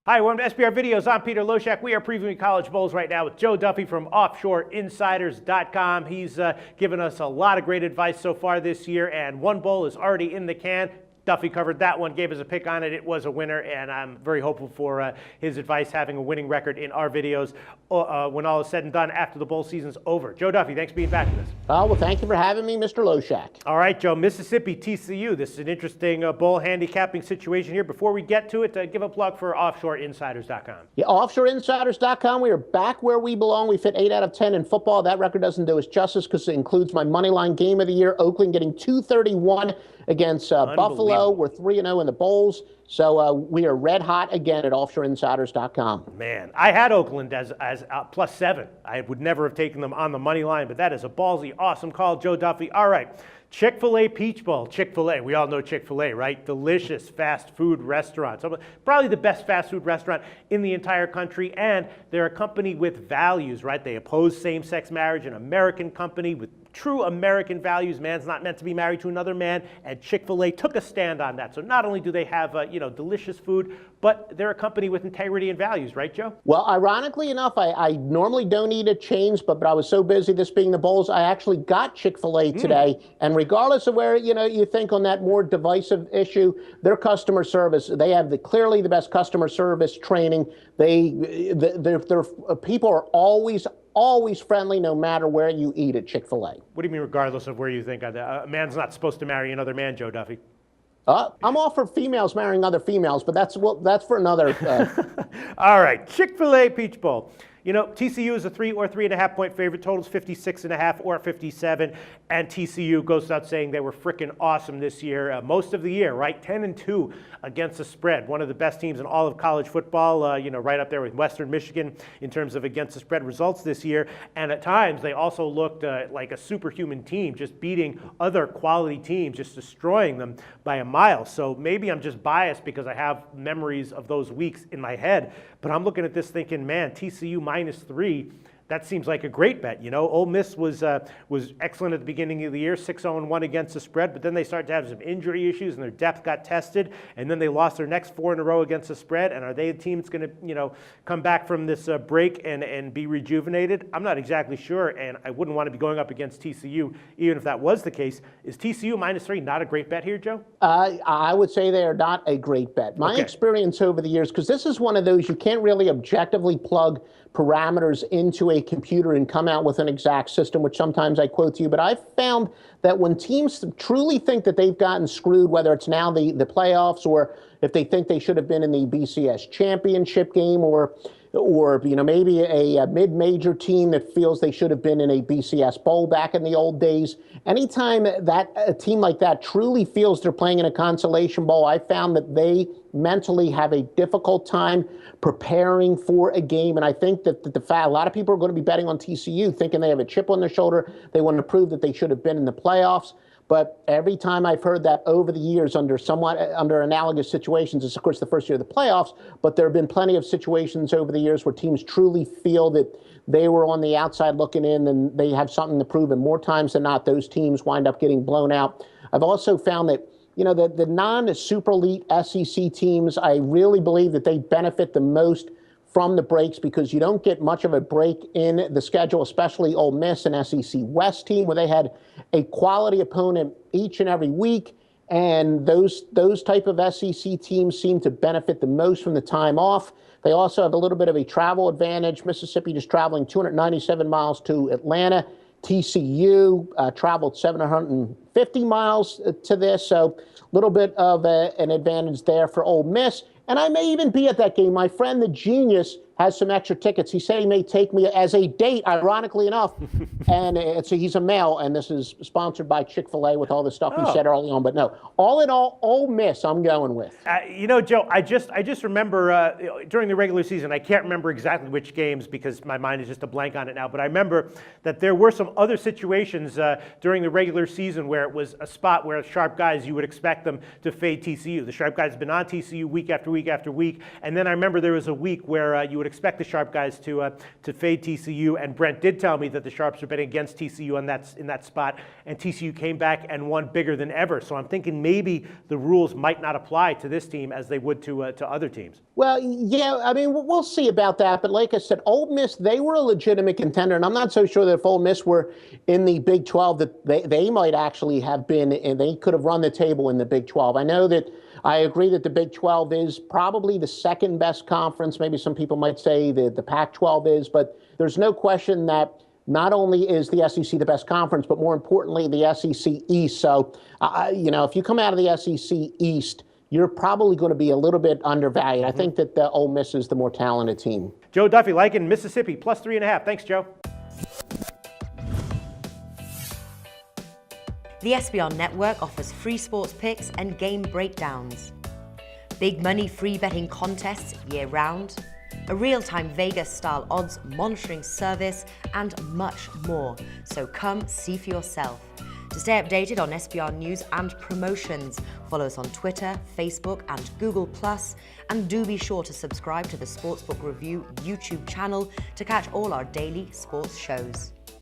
Hi, welcome to SBR Videos. I'm Peter Loshak. We are previewing college bowls right now with Joe Duffy from OffshoreInsiders.com. He's given us a lot of great advice so far this year, and one bowl is already in the can. Duffy covered that one, gave us a pick on it. It was a winner, and I'm very hopeful for his advice having a winning record in our videos when all is said and done after the bowl season's over. Joe Duffy, thanks for being back with us. Well, thank you for having me, Mr. Loshak. All right, Joe, Mississippi, TCU. This is an interesting bowl handicapping situation here. Before we get to it, give a plug for OffshoreInsiders.com. Yeah, OffshoreInsiders.com. We are back where we belong. We fit 8 out of 10 in football. That record doesn't do us justice because it includes my moneyline game of the year, Oakland getting 231 against Buffalo. We're 3-0 in the bowls. So we are red hot again at OffshoreInsiders.com. Man, I had Oakland as +7. I would never have taken them on the money line, but that is a ballsy, awesome call, Joe Duffy. All right, Chick-Fil A Peach Bowl. Chick-Fil A, we all know Chick-Fil A, right? Delicious fast food restaurant. So probably the best fast food restaurant in the entire country, and they're a company with values, right? They oppose same-sex marriage, an American company with true American values. Man's not meant to be married to another man, and Chick-fil-A took a stand on that. So not only do they have delicious food, but they're a company with integrity and values, right, Joe? Well, ironically enough, I normally don't eat at chains, but I was so busy this being the bowls, I actually got Chick-fil-A today. And regardless of where you think on that more divisive issue, their customer service, they have clearly the best customer service training. Their people are always friendly no matter where you eat at Chick-fil-A. What do you mean regardless of where you think? A man's not supposed to marry another man, Joe Duffy. I'm all for females marrying other females, but that's for another. All right, Chick-fil-A Peach Bowl. You know, TCU is a 3 or 3.5 point favorite. Totals 56.5 or 57. And TCU goes without saying they were freaking awesome this year, most of the year, right? 10-2 against the spread. One of the best teams in all of college football, right up there with Western Michigan in terms of against the spread results this year. And at times, they also looked like a superhuman team, just beating other quality teams, just destroying them by a mile. So maybe I'm just biased because I have memories of those weeks in my head. But I'm looking at this thinking, man, TCU -3, that seems like a great bet. You know, Ole Miss was excellent at the beginning of the year, 6-0-1 against the spread, but then they started to have some injury issues and their depth got tested, and then they lost their next 4 in a row against the spread. And are they a team that's going to, come back from this break and be rejuvenated? I'm not exactly sure, and I wouldn't want to be going up against TCU, even if that was the case. Is TCU -3 not a great bet here, Joe? I would say they are not a great bet. My experience over the years, because this is one of those you can't really objectively plug parameters into a computer and come out with an exact system, which sometimes I quote to you. But I've found that when teams truly think that they've gotten screwed, whether it's now the playoffs or if they think they should have been in the BCS championship game or maybe a mid-major team that feels they should have been in a BCS bowl back in the old days. Anytime that a team like that truly feels they're playing in a consolation bowl, I found that they mentally have a difficult time preparing for a game. And I think that a lot of people are going to be betting on TCU thinking they have a chip on their shoulder. They want to prove that they should have been in the playoffs. But every time I've heard that over the years under analogous situations, it's of course the first year of the playoffs, but there have been plenty of situations over the years where teams truly feel that they were on the outside looking in and they have something to prove. And more times than not, those teams wind up getting blown out. I've also found that the non-super elite SEC teams, I really believe that they benefit the most from the breaks because you don't get much of a break in the schedule, especially Ole Miss, an SEC West team, where they had a quality opponent each and every week. And those type of SEC teams seem to benefit the most from the time off. They also have a little bit of a travel advantage. Mississippi just traveling 297 miles to Atlanta. TCU traveled 750 miles to this, so a little bit of an advantage there for Ole Miss. And I may even be at that game. My friend, the genius, has some extra tickets. He said he may take me as a date, ironically enough. And he's a male, and this is sponsored by Chick-fil-A with all the stuff he said early on. But no, all in all, Ole Miss I'm going with. Joe, I just remember during the regular season, I can't remember exactly which games because my mind is just a blank on it now, but I remember that there were some other situations during the regular season where it was a spot where sharp guys, you would expect them to fade TCU. The sharp guys have been on TCU week after week after week. And then I remember there was a week where you would would expect the Sharp guys to fade TCU, and Brent did tell me that the Sharps are betting against TCU in that spot, and TCU came back and won bigger than ever. So I'm thinking maybe the rules might not apply to this team as they would to other teams. Well, yeah, I mean, we'll see about that. But like I said, Ole Miss, they were a legitimate contender. And I'm not so sure that if Ole Miss were in the Big 12 that they might actually have been, and they could have run the table in the Big 12. I know that I agree that the Big 12 is probably the second best conference. Maybe some people might say that the Pac-12 is, but there's no question that not only is the SEC the best conference, but more importantly, the SEC East. So, if you come out of the SEC East, you're probably going to be a little bit undervalued. I think that the Ole Miss is the more talented team. Joe Duffy, liking Mississippi, plus 3.5. Thanks, Joe. The SBR Network offers free sports picks and game breakdowns, big money free betting contests year-round, a real-time Vegas-style odds monitoring service, and much more. So come see for yourself. To stay updated on SBR news and promotions, follow us on Twitter, Facebook, and Google+, and do be sure to subscribe to the Sportsbook Review YouTube channel to catch all our daily sports shows.